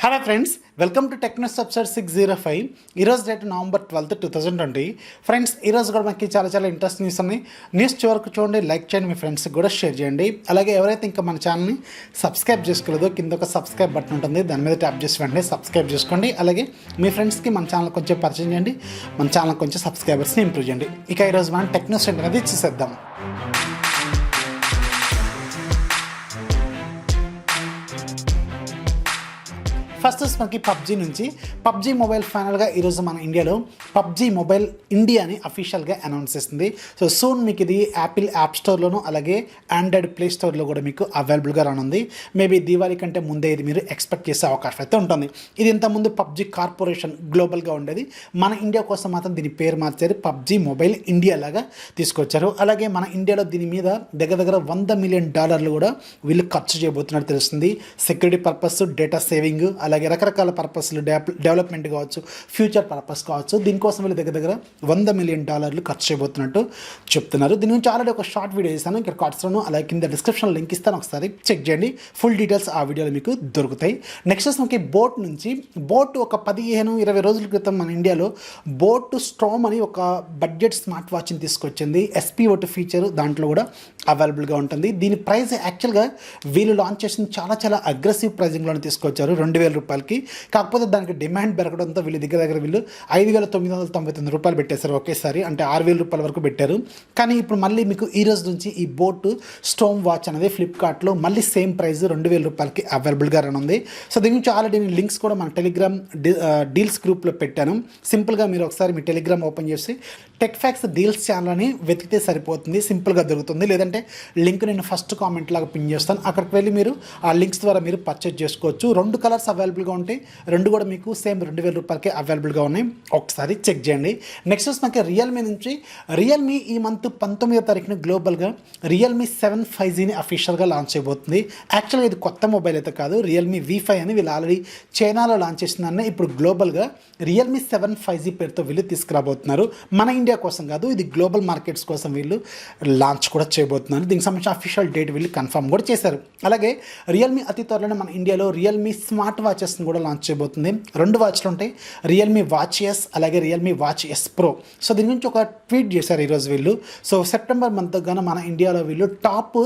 Hello friends, welcome to techno subset 605. ఈరోజు date November 12, 2020. Friends, ఈరోజు కూడా మనకి చాలా ఇంట్రెస్ట్ న్యూస్ ఉన్నాయి. న్యూస్ చివరకు చూడండి, లైక్ చేయండి, మీ ఫ్రెండ్స్కి కూడా షేర్ చేయండి. అలాగే ఎవరైతే ఇంకా మన ఛానల్ని సబ్స్క్రైబ్ చేసుకోలేదో కింద ఒక సబ్స్క్రైబ్ బటన్ ఉంటుంది, దాని మీద ట్యాప్ చేసి వెంటనే సబ్స్క్రైబ్ చేసుకోండి. అలాగే మీ ఫ్రెండ్స్కి మన ఛానల్ కొంచెం పరిచయం చేయండి, మన ఛానల్ కొంచెం సబ్స్క్రైబర్స్ని ఇంప్రూవ్ చేయండి. ఇక ఈరోజు మనం టెక్నో సెంట్ అనేది చూసేద్దాం. ఫస్ట్ మనకి పబ్జీ నుంచి పబ్జీ మొబైల్ ఫైనల్గా ఈరోజు మన ఇండియాలో పబ్జీ మొబైల్ ఇండియాని అఫీషియల్గా అనౌన్స్ చేస్తుంది. సో సూన్ మీకు ఇది యాపిల్ యాప్ స్టోర్లోను అలాగే ఆండ్రాయిడ్ ప్లే స్టోర్లో కూడా మీకు అవైలబుల్గా రానుంది. మేబీ దీవాళీ కంటే ముందే ఇది మీరు ఎక్స్పెక్ట్ చేసే అవకాశం అయితే ఉంటుంది. ఇది ఇంతకుముందు పబ్జీ కార్పొరేషన్ గ్లోబల్గా ఉండేది. మన ఇండియా కోసం మాత్రం దీని పేరు మార్చారు, పబ్జీ మొబైల్ ఇండియా లాగా తీసుకొచ్చారు. అలాగే మన ఇండియాలో దీని మీద దగ్గర $100 మిలియన్ కూడా వీళ్ళు ఖర్చు చేయబోతున్నట్టు తెలుస్తుంది. సెక్యూరిటీ పర్పస్, డేటా సేవింగ్, అలాగే రకరకాల పర్పస్లు, డెవలప్మెంట్ కావచ్చు, ఫ్యూచర్ పర్పస్ కావచ్చు, దీనికోసం వీళ్ళు దగ్గర $100 మిలియన్ ఖర్చు చేయబోతున్నట్టు చెప్తున్నారు. దీని గురించి ఆల్రెడీ ఒక షార్ట్ వీడియో చేశాను, ఇక్కడ కార్డ్స్లోను అలాగే కింద డిస్క్రిప్షన్ లింక్ ఇస్తాను, ఒకసారి చెక్ చేయండి. ఫుల్ డీటెయిల్స్ ఆ వీడియోలో మీకు దొరుకుతాయి. నెక్స్ట్ మనకి బోట్ నుంచి ఒక 15-20 రోజుల క్రితం మన ఇండియాలో బోట్ స్ట్రామ్ అని ఒక బడ్జెట్ స్మార్ట్ వాచ్ని తీసుకొచ్చింది. SPO2 ఫీచర్ దాంట్లో కూడా అవైలబుల్గా ఉంటుంది. దీని ప్రైస్ యాక్చువల్గా వీళ్ళు లాంచ్ చేసిన చాలా అగ్రెసివ్ ప్రైజింగ్లో తీసుకొచ్చారు, $2,000. కాకపోతే దానికి డిమాండ్ పెరగడంతో వీళ్ళు దగ్గర వీళ్ళు $5,999 పెట్టేశారు ఒకేసారి, అంటే $6,000 వరకు పెట్టారు. కానీ ఇప్పుడు మళ్ళీ మీకు ఈ రోజు నుంచి ఈ బోట్ స్టోమ్ వాచ్ అనేది ఫ్లిప్కార్ట్లో మళ్ళీ సేమ్ ప్రైస్ $2,000 అవైలబుల్గా రానుంది. సో దీని నుంచి ఆల్రెడీ నేను లింక్స్ కూడా మన టెలిగ్రామ్ డీల్స్ గ్రూప్లో పెట్టాను. సింపుల్గా మీరు ఒకసారి మీ టెలిగ్రామ్ ఓపెన్ చేసి టెక్ ఫ్యాక్స్ డీల్స్ ఛానల్ అని వెతికితే సరిపోతుంది, సింపుల్గా దొరుకుతుంది. లేదంటే లింక్ నేను ఫస్ట్ కామెంట్ లాగా పిన్ చేస్తాను, అక్కడికి వెళ్ళి మీరు ఆ లింక్స్ ద్వారా మీరు పర్చేజ్ చేసుకోవచ్చు. 2 కలర్స్ అవైలబుల్గా ఉంటాయి, 2 కూడా మీకు సేమ్ $2,000 అవైలబుల్గా ఉన్నాయి, ఒకసారి చెక్ చేయండి. నెక్స్ట్ మనకి రియల్మీ నుంచి రియల్మీ ఈ మంత్ 19వ తారీఖున గ్లోబల్గా రియల్మీ 7 5Gని అఫీషియల్గా లాంచ్ చేయబోతుంది. యాక్చువల్గా ఇది కొత్త మొబైల్ అయితే కాదు, రియల్మీ V5 అని వీళ్ళు ఆల్రెడీ చైనాలో లాంచ్ చేసిందన్న ఇప్పుడు గ్లోబల్గా రియల్మీ 7 5G పేరుతో వీళ్ళు తీసుకురాబోతున్నారు. మన ఇండియా కోసం కాదు, ఇది గ్లోబల్ మార్కెట్స్ కోసం వీళ్ళు లాంచ్ కూడా చేయబోతున్నారు. దీనికి సంబంధించిన అఫీషియల్ డేట్ వీళ్ళు కన్ఫర్మ్ కూడా చేశారు. అలాగే రియల్మీ అతి త్వరలోనే మన ఇండియాలో రియల్మీ స్మార్ట్ వాచెస్ని కూడా లాంచ్ చేయబోతుంది. 2 వాచ్లు ఉంటాయి, రియల్మీ వాచ్ ఎస్ అలాగే Realme watch S pro. So దీని గురించి ఒక ట్వీట్ చేశారు ఈరోజు వీళ్ళు. సో సెప్టెంబర్ మంత్ గాన మన ఇండియాలో వీళ్ళు top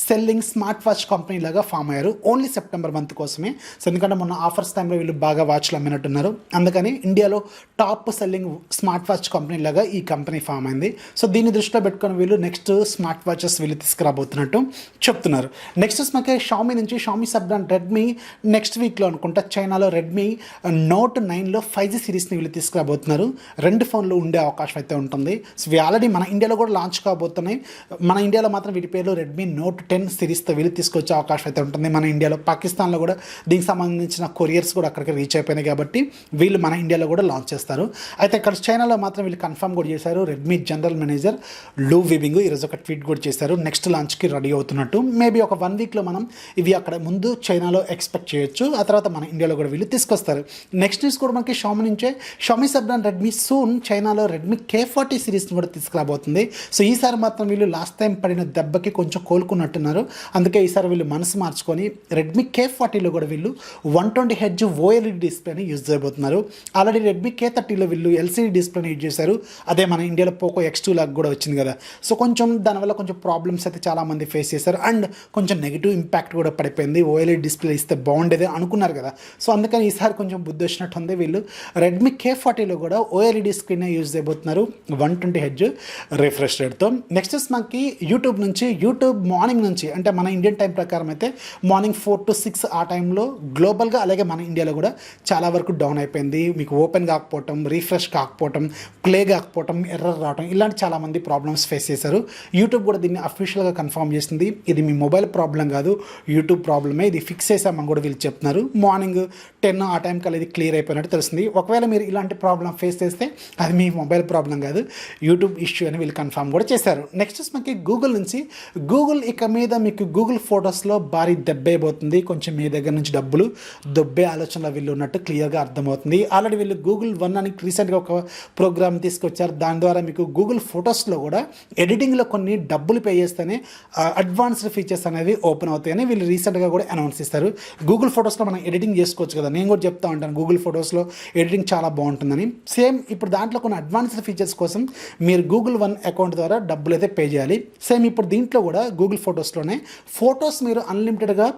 selling smart watch company లాగా ఫామ్ అయ్యారు, ఓన్లీ సెప్టెంబర్ మంత్ కోసమే. సో ఎందుకంటే మొన్న ఆఫర్స్ టైంలో వీళ్ళు బాగా వాచ్లు అమ్మినట్టున్నారు, అందుకని ఇండియాలో top selling smart watch company లాగా ఈ కంపెనీ ఫామ్ అయింది. సో దీన్ని దృష్టిలో పెట్టుకొని వీళ్ళు నెక్స్ట్ స్మార్ట్ వాచెస్ వీళ్ళు తీసుకురాబోతున్నట్టు చెప్తున్నారు. నెక్స్ట్ మనకి షామీ నుంచి Xiaomi sub brand Redmi next వీక్లో అనుకుంటా చైనాలో రెడ్మీ Note 9లో 5G సిరీస్ని వీళ్ళు తీసుకురాబోతున్నారు. 2 ఫోన్లు ఉండే అవకాశం అయితే ఉంటుంది. సో ఇవి ఆల్రెడీ మన ఇండియాలో కూడా లాంచ్ కాబోతున్నాయి. మన ఇండియాలో మాత్రం వీటి పేర్లు రెడ్మీ Note 10 సిరీస్తో వీళ్ళు తీసుకొచ్చే అవకాశం అయితే ఉంటుంది. మన ఇండియాలో పాకిస్తాన్లో కూడా దీనికి సంబంధించిన కొరియర్స్ కూడా అక్కడికి రీచ్ అయిపోయినాయి కాబట్టి వీళ్ళు మన ఇండియాలో కూడా లాంచ్ చేస్తారు. అయితే ఇక్కడ చైనాలో మాత్రం వీళ్ళు కన్ఫర్మ్ కూడా చేశారు. రెడ్మీ జనరల్ మేనేజర్ లూ విబింగ్ ఈరోజు ఒక ట్వీట్ కూడా చేశారు, నెక్స్ట్ లాంచ్కి రెడీ అవుతున్నట్టు. మేబీ ఒక 1 వీక్లో మనం ఇవి అక్కడ ముందు చైనాలో ఎక్స్పెక్ట్ చేయొచ్చు, ఆ తర్వాత మన ఇండియాలో కూడా వీళ్ళు తీసుకొస్తారు. నెక్స్ట్ న్యూస్ కూడా మనకి షామీ నుంచే Xiaomi sub brand Redmi soon చైనాలో రెడ్మీ K40 సిరీస్ని కూడా తీసుకురాబోతుంది. సో ఈసారి మాత్రం వీళ్ళు లాస్ట్ టైం పడిన దెబ్బకి కొంచెం కోలుకున్నట్టున్నారు, అందుకే ఈసారి వీళ్ళు మనసు మార్చుకొని రెడ్మీ K40లో కూడా వీళ్ళు 120Hz OLED డిస్ప్లేని యూజ్ చేయబోతున్నారు. ఆల్రెడీ రెడ్మీ K30లో వీళ్ళు LCD డిస్ప్లేని యూజ్ చేశారు, అదే మన ఇండియాలో పోకో X2 లాగా కూడా వచ్చింది కదా. సో కొంచెం దానివల్ల కొంచెం ప్రాబ్లమ్స్ అయితే చాలామంది ఫేస్ చేశారు, అండ్ కొంచెం నెగిటివ్ ఇంపాక్ట్ కూడా పడిపోయింది. OLED డిస్ప్లే ఇస్తే బాగుండేది అనుకున్నారు కదా, సో అందుకని ఈసారి కొంచెం బుద్ధి వచ్చినట్టు ఉంది. వీళ్ళు రెడ్మీ K40లో కూడా OLED స్క్రీన్ యూజ్ చేయబోతున్నారు 120Hz రిఫ్రెష్ రేట్తో. నెక్స్ట్ మనకి యూట్యూబ్ నుంచి మార్నింగ్ నుంచి, అంటే మన ఇండియన్ టైం ప్రకారం అయితే మార్నింగ్ 4 to 6 ఆ టైంలో గ్లోబల్గా అలాగే మన ఇండియాలో కూడా చాలా వరకు డౌన్ అయిపోయింది. మీకు ఓపెన్ కాకపోవటం, రీఫ్రెష్ కాకపోవటం, ప్లే కాకపోవటం, ఎర్రర్ రావటం, ఇలాంటి చాలామంది ప్రాబ్లమ్స్ ఫేస్ చేశారు. యూట్యూబ్ కూడా దీన్ని అఫీషియల్గా కన్ఫర్మ్ చేసింది, ఇది మీ మొబైల్ ప్రాబ్లం కాదు, యూట్యూబ్ ప్రాబ్లమే, ఇది ఫిక్స్ చేసామని కూడా వీళ్ళు చెప్తున్నారు. మార్నింగ్ 10 ఆ టైం కల్లా ఇది క్లియర్ అయిపోయినట్టు తెలుస్తుంది. ఒకవేళ మీరు ఇలాంటి ప్రాబ్లం ఫేస్ చేస్తే అది మీ మొబైల్ ప్రాబ్లం కాదు, యూట్యూబ్ ఇష్యూ అని వీళ్ళు కన్ఫర్మ్ కూడా చేశారు. నెక్స్ట్ మనకి గూగుల్ నుంచి ఇక మీద మీకు గూగుల్ ఫొటోస్లో భారీ దెబ్బైపోతుంది, కొంచెం మీ దగ్గర నుంచి డబ్బులు దొబ్బే ఆలోచనలో వీళ్ళు ఉన్నట్టు క్లియర్గా అర్థమవుతుంది. ఆల్రెడీ వీళ్ళు Google One అని రీసెంట్గా ఒక ప్రోగ్రామ్ తీసుకొచ్చారు, దాని ద్వారా మీకు గూగుల్ ఫొటోస్లో కూడా ఎడిటింగ్లో కొన్ని డబ్బులు పే చేస్తేనే అడ్వాన్స్డ్ ఫీచర్స్ అనేవి ఓపెన్ అవుతాయని వీళ్ళు రీసెంట్గా కూడా అనౌన్స్ చేస్తారు. గూగుల్ ఫొటోస్లో మనం ఎడిటింగ్ చేసుకోవచ్చు కదా. నేను కూడా చెప్తా ఉంటాను గూగుల్ ఫొటోస్లో ఎడిటింగ్ చాలా బాగుంటుందని. సేమ్ ఇప్పుడు దాంట్లో కొన్ని అడ్వాన్స్డ్ ఫీచర్స్ కోసం మీరు గూగుల్ వన్ అకౌంట్ ద్వారా డబ్బులు అయితే పే చేయాలి. సేమ్ ఇప్పుడు దీంట్లో కూడా గూగుల్ ఫొటోస్లోనే ఫొటోస్ మీరు అన్లిమిటెడ్గా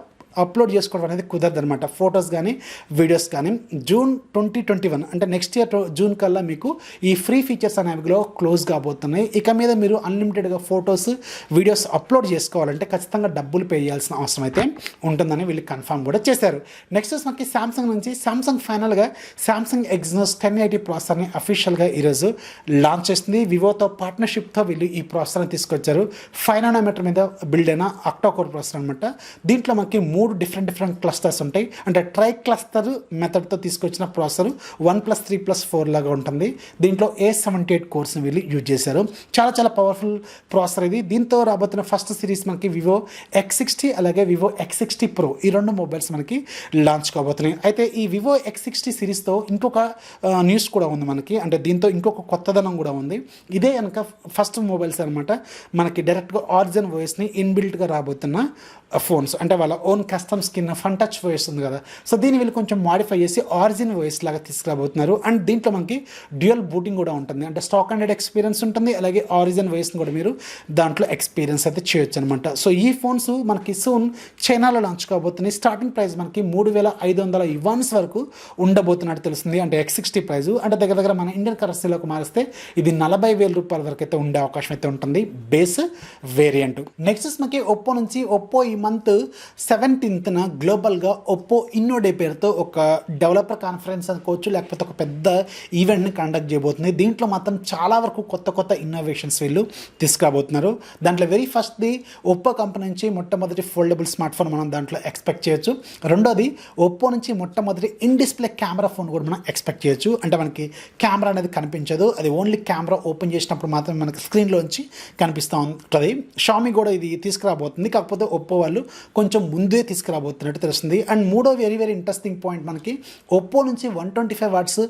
అప్లోడ్ చేసుకోవడం అనేది కుదరదు అనమాట. ఫొటోస్ కానీ వీడియోస్ కానీ జూన్ 2021 అంటే నెక్స్ట్ ఇయర్ జూన్ కల్లా మీకు ఈ ఫ్రీ ఫీచర్స్ అనేవిలో క్లోజ్ కాబోతున్నాయి. ఇక మీద మీరు అన్లిమిటెడ్గా ఫొటోస్ వీడియోస్ అప్లోడ్ చేసుకోవాలంటే ఖచ్చితంగా డబ్బులు పే చేయాల్సిన అవసరం అయితే ఉంటుందని వీళ్ళు కన్ఫర్మ్ కూడా చేశారు. నెక్స్ట్ మనకి సామ్సంగ్ నుంచి సామ్సంగ్ ఫైనల్గా సామ్సంగ్ ఎగ్జినోస్ 1080 ప్రాసెసర్ని అఫీషియల్గా ఈరోజు లాంచ్ చేస్తుంది. వివోతో పార్ట్నర్షిప్తో వీళ్ళు ఈ ప్రాసెసర్ని తీసుకొచ్చారు. 5 నానోమీటర్ మీద బిల్డ్ అయిన అక్టా కోర్ ప్రాసెసర్ అనమాట. దీంట్లో మనకి 3 డిఫరెంట్ క్లస్టర్స్ ఉంటాయి. అంటే ట్రై క్లస్టర్ మెథడ్తో తీసుకొచ్చిన ప్రాసెసర్ 1+3+4 లాగా ఉంటుంది. దీంట్లో A78 కోర్స్ని వీళ్ళు యూజ్ చేశారు. చాలా పవర్ఫుల్ ప్రాసెసర్ ఇది. దీంతో రాబోతున్న ఫస్ట్ సిరీస్ మనకి వివో X60 అలాగే వివో X60 Pro ఈ 2 మొబైల్స్ మనకి లాంచ్ కాబోతున్నాయి. అయితే ఈ వివో X60 సిరీస్తో ఇంకొక న్యూస్ కూడా ఉంది మనకి. అంటే దీంతో ఇంకొక కొత్తదనం కూడా ఉంది. ఇదే కనుక ఫస్ట్ మొబైల్స్ అనమాట మనకి డైరెక్ట్గా ఆరిజిన్ వాయిస్ని ఇన్బిల్ట్గా రాబోతున్న ఫోన్స్. అంటే వాళ్ళ own custom skin fun touch voice ఉంది కదా, సో దీన్ని వీళ్ళు కొంచెం మాడిఫై చేసి ఆరిజిన్ వాయిస్ లాగా తీసుకురాబోతున్నారు. అండ్ దీంట్లో మనకి డ్యూయల్ బూటింగ్ కూడా ఉంటుంది. అంటే స్టాక్ అండెడ్ ఎక్స్పీరియన్స్ ఉంటుంది, అలాగే ఆరిజిన్ వాయిస్ని కూడా మీరు దాంట్లో ఎక్స్పీరియన్స్ అయితే చేయొచ్చు అనమాట. సో ఈ ఫోన్స్ మనకి సూన్ చైనాలో లాంచ్ కాబోతున్నాయి. స్టార్టింగ్ ప్రైస్ మనకి 3500 యువాన్స్ వరకు ఉండబోతున్నట్టు తెలుస్తుంది. అంటే X60 ప్రైస్ అంటే దగ్గర మన ఇండియన్ కరెన్సీలోకి మారిస్తే ఇది 40,000 రూపాయల వరకు అయితే ఉండే అవకాశం అయితే ఉంటుంది బేస్ వేరియంట్. నెక్స్ట్ మనకి ఒప్పో నుంచి ఒప్పో ఈ మంత్ 17th గ్లోబల్గా ఒప్పో ఇన్నోడే పేరుతో ఒక డెవలపర్ కాన్ఫరెన్స్ అనుకోవచ్చు, లేకపోతే ఒక పెద్ద ఈవెంట్ని కండక్ట్ చేయబోతుంది. దీంట్లో మాత్రం చాలా వరకు కొత్త ఇన్నోవేషన్స్ వీళ్ళు తీసుకురాబోతున్నారు. దాంట్లో వెరీ ఫస్ట్ది ఒప్పో కంపెనీ నుంచి మొట్టమొదటి ఫోల్డబుల్ స్మార్ట్ ఫోన్ మనం దాంట్లో ఎక్స్పెక్ట్ చేయొచ్చు. రెండోది ఒప్పో నుంచి మొట్టమొదటి ఇన్ డిస్ప్లే కెమెరా ఫోన్ కూడా మనం ఎక్స్పెక్ట్ చేయొచ్చు. అంటే మనకి కెమెరా అనేది కనిపించదు, అది ఓన్లీ కెమెరా ఓపెన్ చేసినప్పుడు మాత్రమే మనకి స్క్రీన్లోంచి కనిపిస్తూ ఉంటుంది. షామీ కూడా ఇది తీసుకురాబోతుంది, కాకపోతే ఒప్పో వాళ్ళు కొంచెం ముందే తీసుకురాబోతున్నట్టు తెలుస్తుంది. అండ్ మూడో వెరీ ఇంట్రెస్టింగ్ పాయింట్ మనకి ఒప్పో నుంచి 125 వాట్స్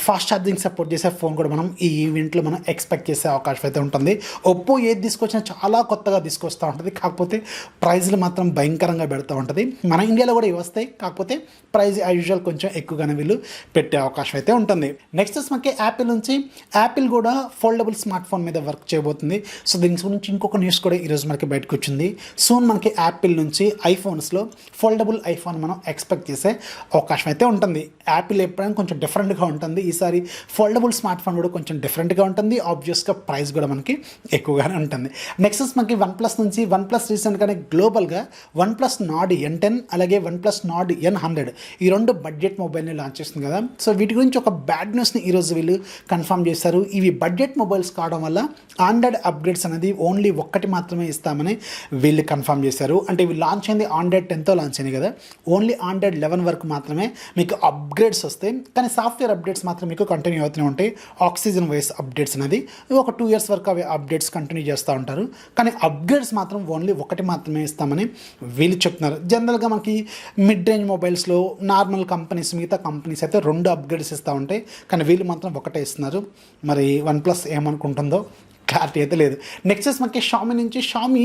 ఫాస్ట్ ఛార్జింగ్ సపోర్ట్ చేసే ఫోన్ కూడా మనం ఈ ఈవెంట్లో మనం ఎక్స్పెక్ట్ చేసే అవకాశం అయితే ఉంటుంది. ఒప్పో ఏది తీసుకొచ్చినా చాలా కొత్తగా తీసుకొస్తూ ఉంటుంది, కాకపోతే ప్రైజ్లు మాత్రం భయంకరంగా పెడుతూ ఉంటుంది. మన ఇండియాలో కూడా ఇవి వస్తాయి, కాకపోతే ప్రైజ్ యాజ్ యూజువల్ కొంచెం ఎక్కువగానే వీళ్ళు పెట్టే అవకాశం అయితే ఉంటుంది. నెక్స్ట్ మనకి యాపిల్ నుంచి యాపిల్ కూడా ఫోల్డబుల్ స్మార్ట్ ఫోన్ మీద వర్క్ చేయబోతుంది. సో దీని గురించి ఇంకొక న్యూస్ కూడా ఈరోజు మనకి బయటకు వచ్చింది. సూన్ మనకి యాపిల్ నుంచి ఐఫోన్స్లో ఫోల్డబుల్ ఐఫోన్ మనం ఎక్స్పెక్ట్ చేసే అవకాశం అయితే ఉంటుంది. యాపిల్ ఎప్పుడైనా కొంచెం డిఫరెంట్గా ఉంటుంది, ఈసారి ఫోల్డబుల్ స్మార్ట్ ఫోన్ కూడా కొంచెం డిఫరెంట్గా ఉంటుంది. ఆబ్వియస్గా ప్రైస్ కూడా మనకి ఎక్కువగానే ఉంటుంది. నెక్స్ట్ మనకి వన్ప్లస్ నుంచి వన్ప్లస్ రీసెంట్గానే గ్లోబల్గా వన్ప్లస్ నార్డ్ N10 అలాగే వన్ప్లస్ నార్డ్ N100 ఈ 2 బడ్జెట్ మొబైల్ని లాంచ్ చేస్తుంది కదా. సో వీటి గురించి ఒక బ్యాడ్ న్యూస్ని ఈరోజు వీళ్ళు కన్ఫర్మ్ చేశారు. ఇవి బడ్జెట్ మొబైల్స్ కావడం వల్ల ఆండ్రాయిడ్ అప్గ్రేడ్స్ అనేది ఓన్లీ ఒక్కటి మాత్రమే ఇస్తామని వీళ్ళు కన్ఫర్మ్ చేశారు. అంటే ఇవి లాంచ్ అయింది ఆండ్రాయిడ్ 10తో లాంచ్ అయింది కదా, ఓన్లీ ఆండ్రాయిడ్ 11 వరకు మాత్రమే మీకు అప్గ్రేడ్స్ వస్తాయి. కానీ సాఫ్ట్వేర్ అప్డేట్స్ మాత్రం మీకు కంటిన్యూ అవుతూనే ఉంటాయి. ఆక్సిజన్ వైస్ అప్డేట్స్ అనేది ఒక 2 years వరకు అవి అప్డేట్స్ కంటిన్యూ చేస్తూ ఉంటారు. కానీ అప్గ్రేడ్స్ మాత్రం ఓన్లీ ఒకటి మాత్రమే ఇస్తామని వీళ్ళు చెప్తున్నారు. జనరల్గా మనకి మిడ్ రేంజ్ మొబైల్స్లో నార్మల్ కంపెనీస్ మిగతా కంపెనీస్ అయితే 2 అప్గ్రేడ్స్ ఇస్తూ ఉంటాయి, కానీ వీళ్ళు మాత్రం ఒకటే ఇస్తున్నారు. మరి వన్ప్లస్ ఏమనుకుంటుందో క్లారిటీ అయితే లేదు. నెక్స్ట్ మనకి షామీ నుంచి షామీ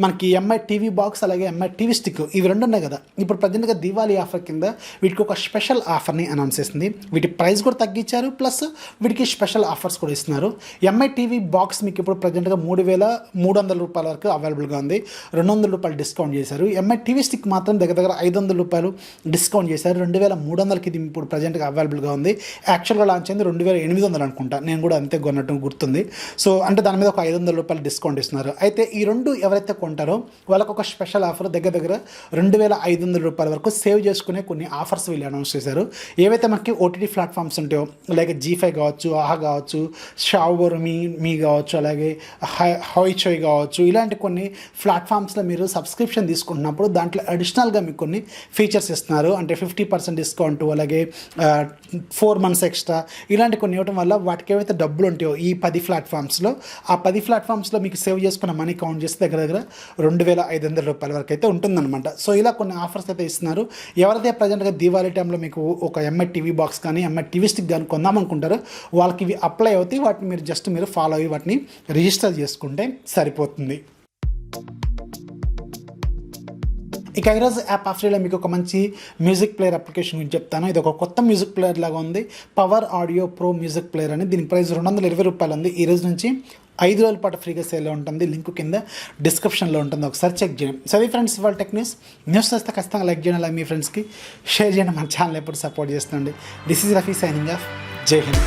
మనకి ఎంఐ టీవీ బాక్స్ అలాగే ఎంఐ టీవీ స్టిక్ ఇవి 2 ఉన్నాయి కదా. ఇప్పుడు ప్రజెంట్గా దివాళీ ఆఫర్ కింద వీటికి ఒక స్పెషల్ ఆఫర్ని అనౌన్స్ చేసింది. వీటి ప్రైస్ కూడా తగ్గించారు, ప్లస్ వీటికి స్పెషల్ ఆఫర్స్ కూడా ఇస్తున్నారు. ఎంఐ టీవీ బాక్స్ మీకు ఇప్పుడు ప్రజెంట్గా 3,300 రూపాయల వరకు అవైలబుల్గా ఉంది. 200 రూపాయలు డిస్కౌంట్ చేశారు. ఎంఐ టీవీ స్టిక్ మాత్రం దగ్గర 500 రూపాయలు డిస్కౌంట్ చేశారు. 2,300కి ఇది ఇప్పుడు ప్రజెంట్గా అవైలబుల్గా ఉంది. యాక్చువల్గా లాంచ్ అయింది 2,800 అనుకుంటా, నేను కూడా అంతే కొన్నట్టు గుర్తుంది. సో అంటే దాని మీద ఒక 500 రూపాయలు డిస్కౌంట్ ఇస్తున్నారు. అయితే ఈ 2 ఎవరైతే కొంటారో వాళ్ళకు ఒక స్పెషల్ ఆఫర్ దగ్గర 2,500 రూపాయల వరకు సేవ్ చేసుకునే కొన్ని ఆఫర్స్ వీళ్ళు అనౌన్స్ చేశారు. ఏవైతే మనకి ఓటీటీ ప్లాట్ఫామ్స్ ఉంటాయో లైక్ G5 కావచ్చు, ఆహా కావచ్చు, షావర్ మీ కావచ్చు, అలాగే హాయిచోయ్ కావచ్చు, ఇలాంటి కొన్ని ప్లాట్ఫామ్స్లో మీరు సబ్స్క్రిప్షన్ తీసుకుంటున్నప్పుడు దాంట్లో అడిషనల్గా మీకు కొన్ని ఫీచర్స్ ఇస్తున్నారు. అంటే 50% డిస్కౌంట్, అలాగే 4 months ఎక్స్ట్రా, ఇలాంటి కొన్ని ఇవ్వడం వల్ల వాటికి ఏవైతే డబ్బులు ఉంటాయో ఈ 10 ప్లాట్ఫామ్స్లో ఆ 10 ప్లాట్ఫామ్స్లో మీకు సేవ్ చేసుకున్న మనీ కౌంట్ చేస్తే దగ్గర 2,500 రూపాయల వరకు అయితే ఉంటుందన్నమాట. సో ఇలా కొన్ని ఆఫర్స్ అయితే ఇస్తున్నారు. ఎవరైతే ప్రజెంట్గా దీవాళీ టైంలో మీకు ఒక ఎంఐ టీవీ బాక్స్ కానీ ఎంఐ టీవీ స్టిక్ కానీ కొందామనుకుంటారో వాళ్ళకి ఇవి అప్లై అవుతాయి. వాటిని మీరు ఫాలో అయ్యి వాటిని రిజిస్టర్ చేసుకుంటే సరిపోతుంది. ఇక ఈరోజు యాప్ ఆఫ్ ఫ్రీలో మీకు ఒక మంచి మ్యూజిక్ ప్లేయర్ అప్లికేషన్ గురించి చెప్తాను. ఇది ఒక కొత్త మ్యూజిక్ ప్లేయర్ లాగా ఉంది. Power audio pro music player అని, దీని ప్రైస్ ₹220 ఉంది. ఈ రోజు నుంచి 5 రోజుల పాటు ఫ్రీగా సేల్లో ఉంటుంది. లింక్ కింద డిస్క్రిప్షన్లో ఉంటుంది, ఒకసారి చెక్ చేయండి. సరే ఫ్రెండ్స్, ఇవాళ టెక్ న్యూస్ వస్తే ఖచ్చితంగా లైక్ చేయండి, అలాగే మీ ఫ్రెండ్స్కి షేర్ చేయండి. మన ఛానల్ ఎప్పుడు సపోర్ట్ చేస్తుండండి. This is Rafi signing off. Jai Hind.